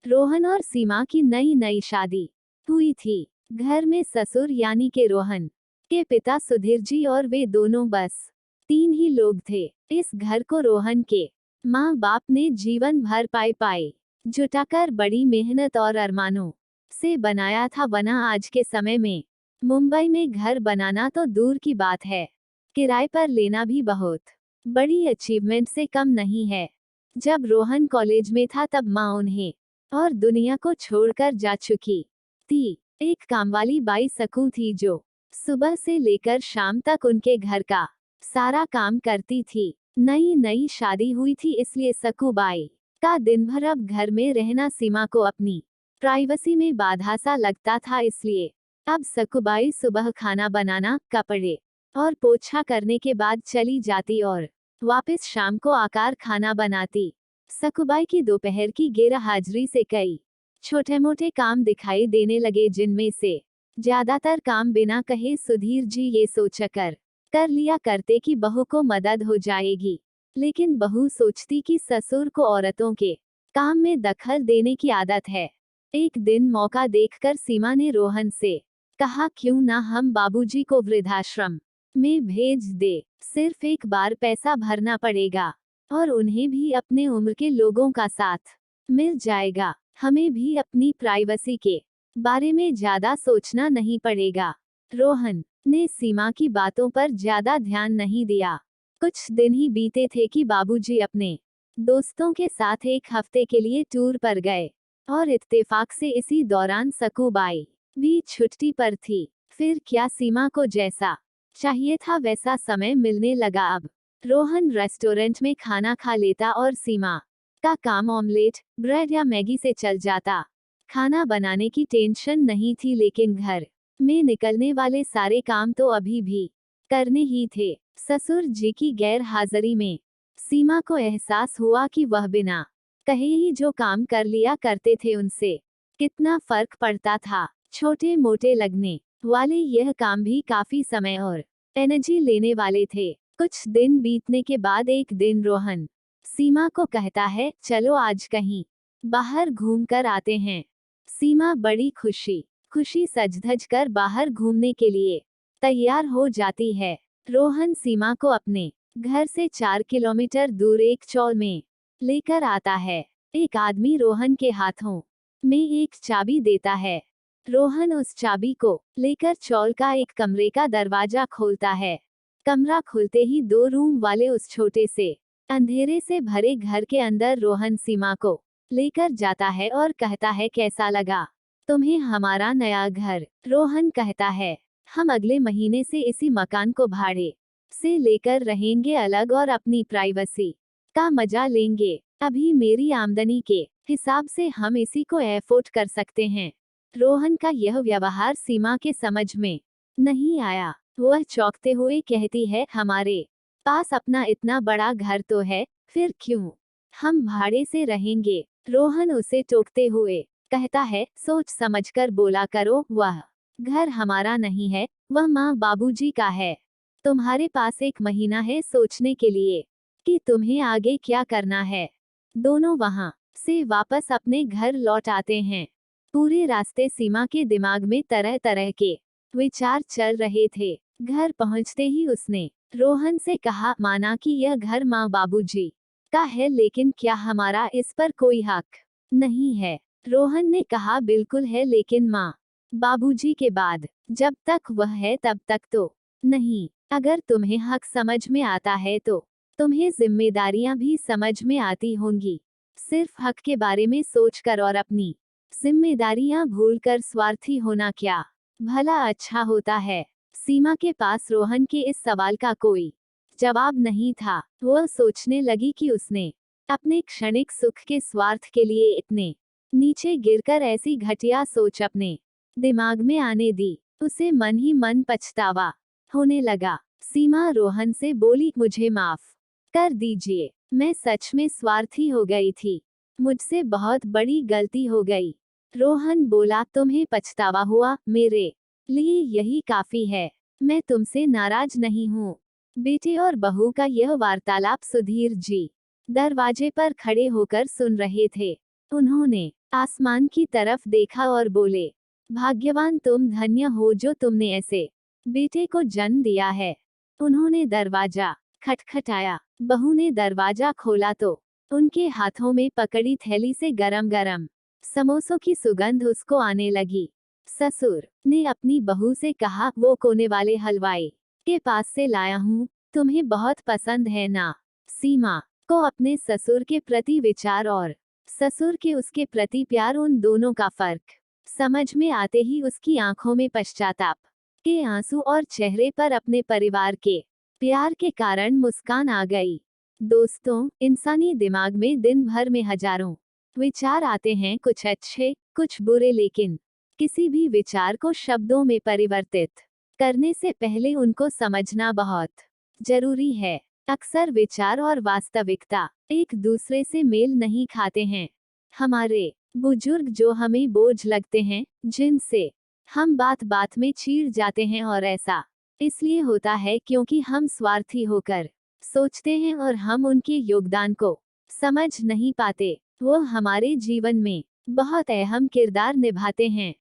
रोहन और सीमा की नई नई शादी हुई थी। घर में ससुर यानी के रोहन के पिता सुधीर जी और वे दोनों बस 3 ही लोग थे। इस घर को रोहन के माँ बाप ने जीवन भर पाए जुटाकर बड़ी मेहनत और अरमानों से बनाया था, वरना आज के समय में मुंबई में घर बनाना तो दूर की बात है, किराए पर लेना भी बहुत बड़ी अचीवमेंट से कम नहीं है। जब रोहन कॉलेज में था तब माँ उन्हें और दुनिया को छोड़कर जा चुकी थी। एक कामवाली बाई सकू थी जो सुबह से लेकर शाम तक उनके घर का सारा काम करती थी। नई नई शादी हुई थी, इसलिए सकू बाई का दिन भर अब घर में रहना सीमा को अपनी प्राइवेसी में बाधा सा लगता था। इसलिए अब सकूबाई सुबह खाना बनाना, कपड़े और पोछा करने के बाद चली जाती और वापस शाम को आकर खाना बनाती। सकूबाई की दोपहर की गैर हाजिरी से कई छोटे मोटे काम दिखाई देने लगे, जिनमें से ज्यादातर काम बिना कहे सुधीर जी ये सोचकर कर लिया करते कि बहू को मदद हो जाएगी। लेकिन बहू सोचती कि ससुर को औरतों के काम में दखल देने की आदत है। एक दिन मौका देखकर सीमा ने रोहन से कहा, क्यों ना हम बाबूजी को वृद्धाश्रम में भेज दे। सिर्फ एक बार पैसा भरना पड़ेगा और उन्हें भी अपने उम्र के लोगों का साथ मिल जाएगा। हमें भी अपनी प्राइवेसी के बारे में ज्यादा सोचना नहीं पड़ेगा। रोहन ने सीमा की बातों पर ज्यादा ध्यान नहीं दिया। कुछ दिन ही बीते थे कि बाबूजी अपने दोस्तों के साथ एक हफ्ते के लिए टूर पर गए और इत्तेफाक से इसी दौरान सकूबाई भी छुट्टी पर थी। फिर क्या, सीमा को जैसा चाहिए था वैसा समय मिलने लगा। अब रोहन रेस्टोरेंट में खाना खा लेता और सीमा का काम ऑमलेट, ब्रेड या मैगी से चल जाता। खाना बनाने की टेंशन नहीं थी, लेकिन घर में निकलने वाले सारे काम तो अभी भी करने ही थे। ससुर जी की गैर हाजिरी में सीमा को एहसास हुआ कि वह बिना कहे ही जो काम कर लिया करते थे उनसे कितना फर्क पड़ता था। छोटे मोटे लगने वाले यह काम भी काफी समय और एनर्जी लेने वाले थे। कुछ दिन बीतने के बाद एक दिन रोहन सीमा को कहता है, चलो आज कहीं बाहर घूम कर आते हैं। सीमा बड़ी खुशी सज-धज कर बाहर घूमने के लिए तैयार हो जाती है। रोहन सीमा को अपने घर से 4 किलोमीटर दूर एक चौल में लेकर आता है। एक आदमी रोहन के हाथों में एक चाबी देता है। रोहन उस चाबी को लेकर चौल का एक कमरे का दरवाजा खोलता है। कमरा खुलते ही 2 रूम वाले उस छोटे से अंधेरे से भरे घर के अंदर रोहन सीमा को लेकर जाता है और कहता है, कैसा लगा तुम्हें हमारा नया घर? रोहन कहता है, हम अगले महीने से इसी मकान को भाड़े से लेकर रहेंगे अलग और अपनी प्राइवेसी का मजा लेंगे। अभी मेरी आमदनी के हिसाब से हम इसी को एफोर्ड कर सकते हैं। रोहन का यह व्यवहार सीमा के समझ में नहीं आया। वह चौंकते हुए कहती है, हमारे पास अपना इतना बड़ा घर तो है, फिर क्यों हम भाड़े से रहेंगे? रोहन उसे टोकते हुए कहता है, सोच समझकर बोला करो, वह घर हमारा नहीं है, वह माँ बाबूजी का है। तुम्हारे पास 1 महीना है सोचने के लिए कि तुम्हें आगे क्या करना है। दोनों वहां से वापस अपने घर लौट आते हैं। पूरे रास्ते सीमा के दिमाग में तरह तरह के विचार चल रहे थे। घर पहुंचते ही उसने रोहन से कहा, माना कि यह घर माँ बाबूजी का है, लेकिन क्या हमारा इस पर कोई हक नहीं है? रोहन ने कहा, बिल्कुल है, लेकिन माँ बाबूजी के बाद जब तक वह है तब तक तो नहीं। अगर तुम्हें हक समझ में आता है तो तुम्हें जिम्मेदारियां भी समझ में आती होंगी। सिर्फ हक के बारे में सोचकर और अपनी जिम्मेदारियां भूलकर स्वार्थी होना क्या भला अच्छा होता है? सीमा के पास रोहन के इस सवाल का कोई जवाब नहीं था। वह सोचने लगी कि उसने अपने क्षणिक सुख के स्वार्थ के लिए इतने नीचे गिरकर ऐसी घटिया सोच अपने दिमाग में आने दी। उसे मन ही मन पछतावा होने लगा। सीमा रोहन से बोली, मुझे माफ कर दीजिए, मैं सच में स्वार्थी हो गई थी, मुझसे बहुत बड़ी गलती हो गई। रोहन बोला, तुम्हें पछतावा हुआ, मेरे लिए यही काफी है, मैं तुमसे नाराज नहीं हूँ। बेटे और बहू का यह वार्तालाप सुधीर जी दरवाजे पर खड़े होकर सुन रहे थे। उन्होंने आसमान की तरफ देखा और बोले, भाग्यवान तुम, धन्य हो जो तुमने ऐसे बेटे को जन्म दिया है। उन्होंने दरवाजा खटखटाया। बहू ने दरवाजा खोला तो उनके हाथों में पकड़ी थैली से गरम गरम समोसों की सुगंध उसको आने लगी। ससुर ने अपनी बहू से कहा, वो कोने वाले हलवाई के पास से लाया हूँ, तुम्हें बहुत पसंद है ना। सीमा को अपने ससुर के प्रति विचार और ससुर के उसके प्रति प्यार, उन दोनों का फर्क समझ में आते ही उसकी आंखों में पश्चाताप के आंसू और चेहरे पर अपने परिवार के प्यार के कारण मुस्कान आ गई। दोस्तों, इंसानी दिमाग में दिन भर में हजारों विचार आते हैं, कुछ अच्छे कुछ बुरे, लेकिन किसी भी विचार को शब्दों में परिवर्तित करने से पहले उनको समझना बहुत जरूरी है। अक्सर विचार और वास्तविकता एक दूसरे से मेल नहीं खाते हैं। हमारे बुजुर्ग जो हमें बोझ लगते हैं, जिनसे हम बात बात में चीड़ जाते हैं, और ऐसा इसलिए होता है क्योंकि हम स्वार्थी होकर सोचते हैं और हम उनके योगदान को समझ नहीं पाते। वो हमारे जीवन में बहुत अहम किरदार निभाते हैं।